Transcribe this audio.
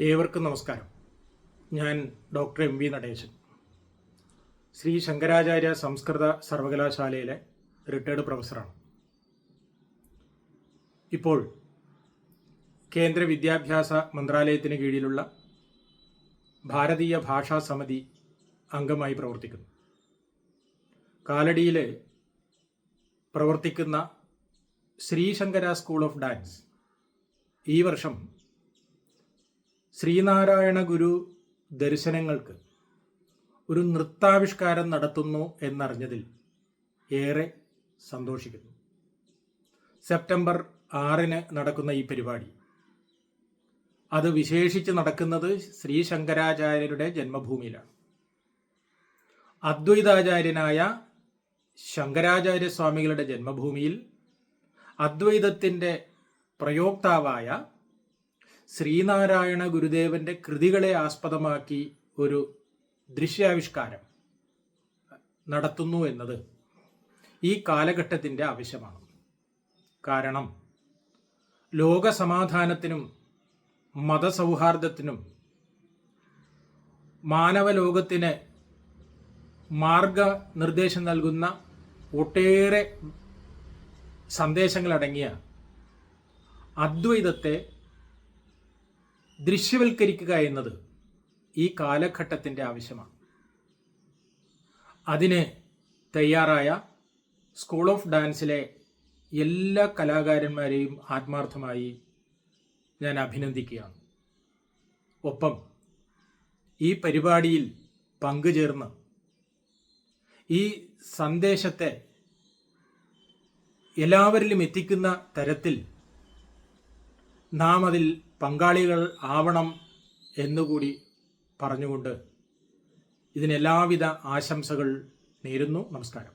ഏവർക്കും നമസ്കാരം. ഞാൻ ഡോക്ടർ എം.വി. നടേശൻ, ശ്രീ ശങ്കരാചാര്യ സംസ്കൃത സർവകലാശാലയിലെ റിട്ടയർഡ് പ്രൊഫസറാണ്. ഇപ്പോൾ കേന്ദ്ര വിദ്യാഭ്യാസ മന്ത്രാലയത്തിന് കീഴിലുള്ള ഭാരതീയ ഭാഷാ സമിതി അംഗമായി പ്രവർത്തിക്കുന്നു. കാലടിയിൽ പ്രവർത്തിക്കുന്ന ശ്രീശങ്കര സ്കൂൾ ഓഫ് ഡാൻസ് ഈ വർഷം ശ്രീനാരായണ ഗുരു ദർശനങ്ങൾക്ക് ഒരു നൃത്താവിഷ്കാരം നടത്തുന്നു എന്നറിഞ്ഞതിൽ ഏറെ സന്തോഷിക്കുന്നു. സെപ്റ്റംബർ 6 നടക്കുന്ന ഈ പരിപാടി അത് വിശേഷിച്ച് നടക്കുന്നത് ശ്രീ ശങ്കരാചാര്യരുടെ ജന്മഭൂമിയിലാണ്. അദ്വൈതാചാര്യനായ ശങ്കരാചാര്യ സ്വാമികളുടെ ജന്മഭൂമിയിൽ അദ്വൈതത്തിൻ്റെ പ്രയോക്താവായ ശ്രീനാരായണ ഗുരുദേവന്റെ കൃതികളെ ആസ്പദമാക്കി ഒരു ദൃശ്യാവിഷ്കാരം നടത്തുന്നു എന്നത് ഈ കാലഘട്ടത്തിൻ്റെ ആവശ്യമാണ്. കാരണം ലോകസമാധാനത്തിനും മതസൗഹാർദ്ദത്തിനും മാനവലോകത്തിന് മാർഗനിർദ്ദേശം നൽകുന്ന ഒട്ടേറെ സന്ദേശങ്ങളടങ്ങിയ അദ്വൈതത്തെ ദൃശ്യവൽക്കരിക്കുക എന്നത് ഈ കാലഘട്ടത്തിൻ്റെ ആവശ്യമാണ്. അതിന് തയ്യാറായ സ്കൂൾ ഓഫ് ഡാൻസിലെ എല്ലാ കലാകാരന്മാരെയും ആത്മാർത്ഥമായി ഞാൻ അഭിനന്ദിക്കുകയാണ്. ഒപ്പം ഈ പരിപാടിയിൽ പങ്കുചേർന്ന് ഈ സന്ദേശത്തെ എല്ലാവരിലും എത്തിക്കുന്ന തരത്തിൽ നാം അതിൽ പങ്കാളികൾ ആവണം എന്നുകൂടി പറഞ്ഞുകൊണ്ട് ഇതിന് എല്ലാവിധ ആശംസകൾ നേരുന്നു. നമസ്കാരം.